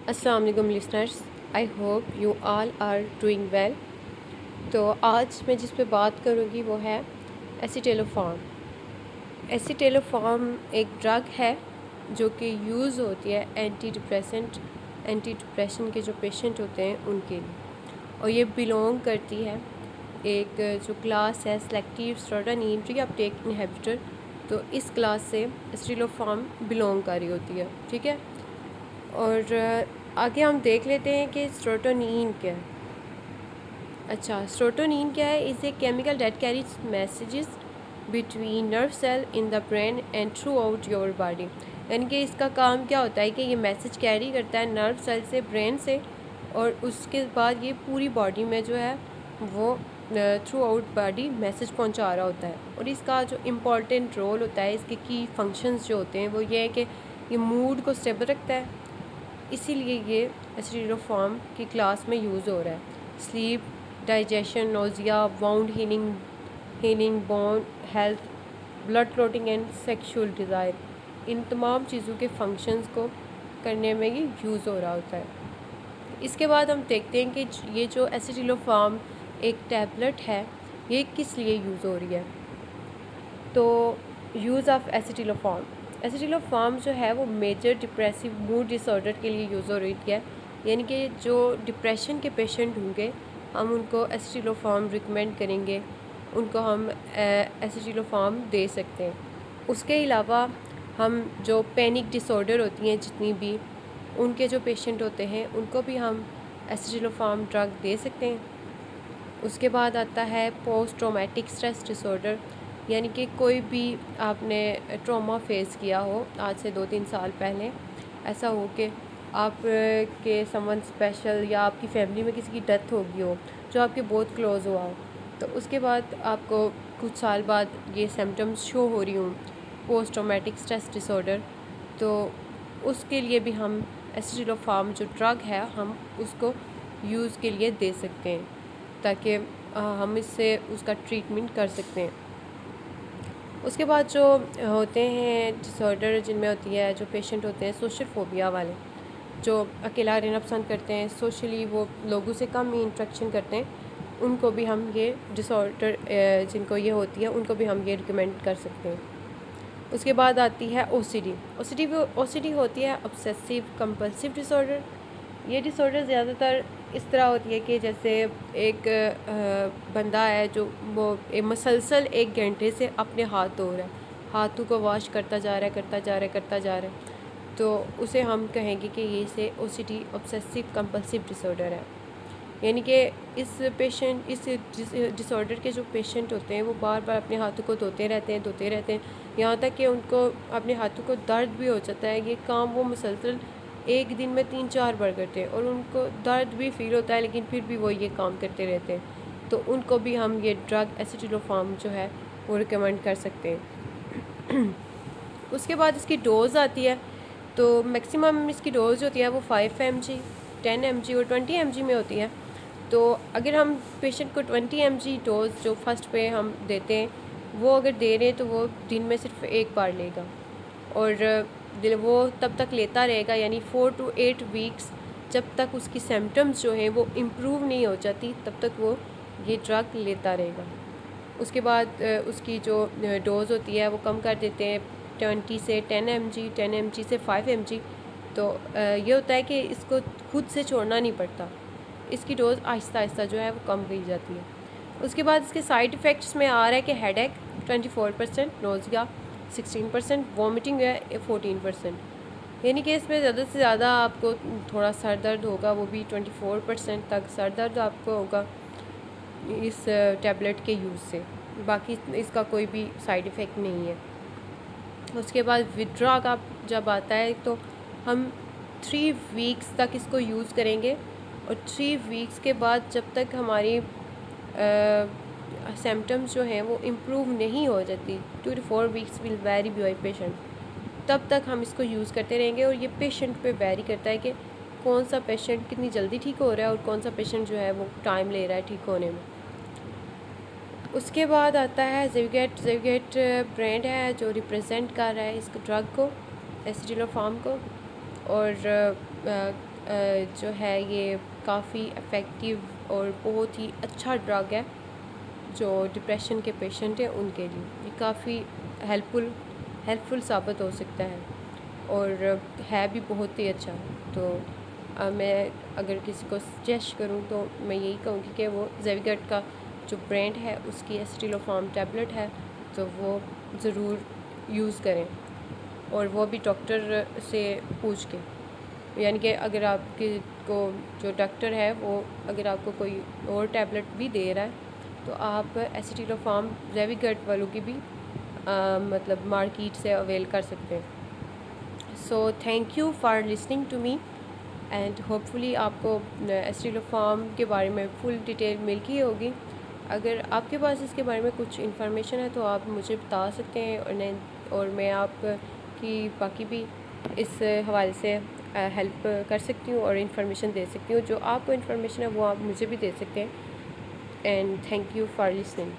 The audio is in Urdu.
السلام علیکم listeners, I hope you all are doing well. تو آج میں جس پہ بات کروں گی وہ ہے ایسیٹیلوفارم۔ ایسیٹیلوفارم ایک ڈرگ ہے جو کہ یوز ہوتی ہے اینٹی ڈپریشن کے جو پیشنٹ ہوتے ہیں ان کے لیے، اور یہ بلونگ کرتی ہے ایک جو کلاس ہے سلیکٹیو سیروٹونین ری اپٹیک انہیبیٹر، تو اس کلاس سے ایسیٹیلوفارم بلونگ کر رہی ہوتی ہے، ٹھیک ہے۔ اور آگے ہم دیکھ لیتے ہیں کہ سیروٹونین کیا ہے۔ اچھا، سیروٹونین کیا ہے؟ Is a chemical that carries messages between nerve cell in the brain and throughout your body, یعنی کہ اس کا کام کیا ہوتا ہے کہ یہ میسیج کیری کرتا ہے نرو سیل سے، برین سے، اور اس کے بعد یہ پوری باڈی میں جو ہے وہ تھرو آؤٹ باڈی میسیج پہنچا رہا ہوتا ہے۔ اور اس کا جو امپورٹنٹ رول ہوتا ہے، اس کے کی فنکشنز جو ہوتے ہیں وہ یہ ہے کہ یہ موڈ کو اسٹیبل رکھتا ہے، اسی لیے یہ ایسیٹیلوفارم کی کلاس میں یوز ہو رہا ہے۔ Sleep, digestion, nausea, wound healing, bone health, blood clotting and sexual desire, ان تمام چیزوں کے فنکشنز کو کرنے میں یہ یوز ہو رہا ہوتا ہے۔ اس کے بعد ہم دیکھتے ہیں کہ یہ جو ایسیٹیلوفارم ایک ٹیبلٹ ہے، یہ کس لیے یوز ہو رہی ہے۔ تو یوز آف ایسیٹیلوفارم جو ہے وہ میجر ڈپریسو موڈ ڈس آرڈر کے لیے یوز ہو رہی ہے، یعنی کہ جو ڈپریشن کے پیشنٹ ہوں گے ہم ان کو ایسیٹیلوفارم ریکمینڈ کریں گے، ان کو ہم ایسیٹیلوفارم دے سکتے ہیں۔ اس کے علاوہ ہم جو پینک ڈس آرڈر ہوتی ہیں جتنی بھی، ان کے جو پیشنٹ ہوتے ہیں ان کو بھی ہم ایسیٹیلوفارم ڈرگ دے سکتے ہیں۔ اس کے بعد آتا ہے post traumatic stress dis order, یعنی کہ کوئی بھی آپ نے ٹراما فیس کیا ہو آج سے 2-3 سال پہلے، ایسا ہو کہ آپ کے سمون اسپیشل یا آپ کی فیملی میں کسی کی ڈیتھ ہو گئی ہو جو آپ کے بہت کلوز ہوا ہو، تو اس کے بعد آپ کو کچھ سال بعد یہ سمٹمز شو ہو رہی ہوں post traumatic stress dis order, تو اس کے لیے بھی ہم ایسیٹیلوفارم جو ڈرگ ہے ہم اس کو یوز کے لیے دے سکتے ہیں، تاکہ ہم اس سے اس کا ٹریٹمنٹ کر سکتے ہیں۔ اس کے بعد جو ہوتے ہیں ڈس آرڈر جن میں ہوتی ہے جو پیشنٹ ہوتے ہیں سوشل فوبیا والے، جو اکیلا رہنا پسند کرتے ہیں، سوشلی وہ لوگوں سے کم ہی انٹریکشن کرتے ہیں، ان کو بھی ہم یہ ڈس آرڈر جن کو یہ ہوتی ہے ان کو بھی ہم یہ ریکمینڈ کر سکتے ہیں۔ اس کے بعد آتی ہے او سی ڈی ہوتی ہے obsessive compulsive ڈس آرڈر۔ یہ ڈس آرڈر زیادہ تر اس طرح ہوتی ہے کہ جیسے ایک بندہ ہے جو وہ مسلسل 1 گھنٹے سے اپنے ہاتھ دھو رہا ہے، ہاتھوں کو واش کرتا جا رہا ہے، تو اسے ہم کہیں گے کہ یہ اسے او سی ڈی obsessive compulsive ڈس آرڈر ہے۔ یعنی کہ اس ڈس آرڈر کے جو پیشنٹ ہوتے ہیں وہ بار بار اپنے ہاتھوں کو دھوتے رہتے ہیں، یہاں تک کہ ان کو اپنے ہاتھوں کو درد بھی ہو جاتا ہے۔ یہ کام وہ مسلسل ایک دن میں 3-4 بار کرتے ہیں اور ان کو درد بھی فیل ہوتا ہے، لیکن پھر بھی وہ یہ کام کرتے رہتے ہیں، تو ان کو بھی ہم یہ ڈرگ ایسیٹیلوفارم جو ہے وہ ریکمینڈ کر سکتے ہیں۔ اس کے بعد اس کی ڈوز آتی ہے، تو میکسیمم اس کی ڈوز جو ہوتی ہے وہ 5 mg، 10 mg اور 20 mg میں ہوتی ہے۔ تو اگر ہم پیشنٹ کو 20 mg ڈوز جو فرسٹ پہ ہم دیتے ہیں وہ اگر دے رہے ہیں تو وہ دن میں صرف 1 بار لے گا، اور وہ تب تک لیتا رہے گا، یعنی 4 to 8 weeks، جب تک اس کی سمٹمز جو ہیں وہ امپروو نہیں ہو جاتی تب تک وہ یہ ڈرگ لیتا رہے گا۔ اس کے بعد اس کی جو ڈوز ہوتی ہے وہ کم کر دیتے ہیں 20 سے 10 mg، 10 mg سے 5 mg، تو یہ ہوتا ہے کہ اس کو خود سے چھوڑنا نہیں پڑتا، اس کی ڈوز آہستہ آہستہ جو ہے وہ کم کی جاتی ہے۔ اس کے بعد اس کے سائڈ ایفیکٹس میں آ رہا ہے کہ ہیڈ ایک 24%، نوزیا 16%، وامٹنگ ہے 14%، یعنی کہ اس میں زیادہ سے زیادہ آپ کو تھوڑا سر درد ہوگا، وہ بھی 24% تک سر درد آپ کو ہوگا اس ٹیبلٹ کے یوز سے، باقی اس کا کوئی بھی سائڈ ایفیکٹ نہیں ہے۔ اس کے بعد وڈرا کا جب آتا ہے تو ہم 3 weeks تک اس کو یوز کریں گے، اور 3 weeks کے بعد جب تک ہماری سمٹمز جو ہیں وہ امپروو نہیں ہو جاتی، 2 to 4 weeks will very by patient, تب تک ہم اس کو یوز کرتے رہیں گے، اور یہ پیشنٹ پہ ویری کرتا ہے کہ کون سا پیشنٹ کتنی جلدی ٹھیک ہو رہا ہے اور کون سا پیشنٹ جو ہے وہ ٹائم لے رہا ہے ٹھیک ہونے میں۔ اس کے بعد آتا ہے زیوگیٹ برانڈ ہے جو ریپرزینٹ کر رہا ہے اس ڈرگ کو، ایسیٹیلوفارم کو، اور جو ہے یہ کافی افیکٹو اور بہت ہی اچھا ڈرگ ہے جو ڈپریشن کے پیشنٹ ہیں ان کے لیے. یہ کافی ہیلپ فل ثابت ہو سکتا ہے اور ہے بھی بہت ہی اچھا. تو میں اگر کسی کو سجیسٹ کروں تو میں یہی کہوں گی کہ وہ زیویگٹ کا جو برانڈ ہے اس کی ایسٹیلوفام ٹیبلٹ ہے تو وہ ضرور یوز کریں, اور وہ بھی ڈاکٹر سے پوچھ کے. یعنی کہ اگر آپ کے کو جو ڈاکٹر ہے وہ اگر آپ کو کوئی اور ٹیبلٹ بھی دے رہا ہے تو آپ ایسٹیلوفام زیویگٹ والوں کی بھی مطلب مارکیٹ سے اویل کر سکتے ہیں. So thank you for listening to me, and hope آپ کو ایسٹیلوفام کے بارے میں فل ڈیٹیل مل گئی ہوگی. اگر آپ کے پاس اس کے بارے میں کچھ انفارمیشن ہے تو آپ مجھے بتا سکتے ہیں, اور میں آپ کی باقی بھی اس حوالے سے ہیلپ کر سکتی ہوں اور انفارمیشن دے سکتی ہوں. جو آپ کو انفارمیشن ہے وہ آپ مجھے بھی دے سکتے ہیں. And thank you for listening.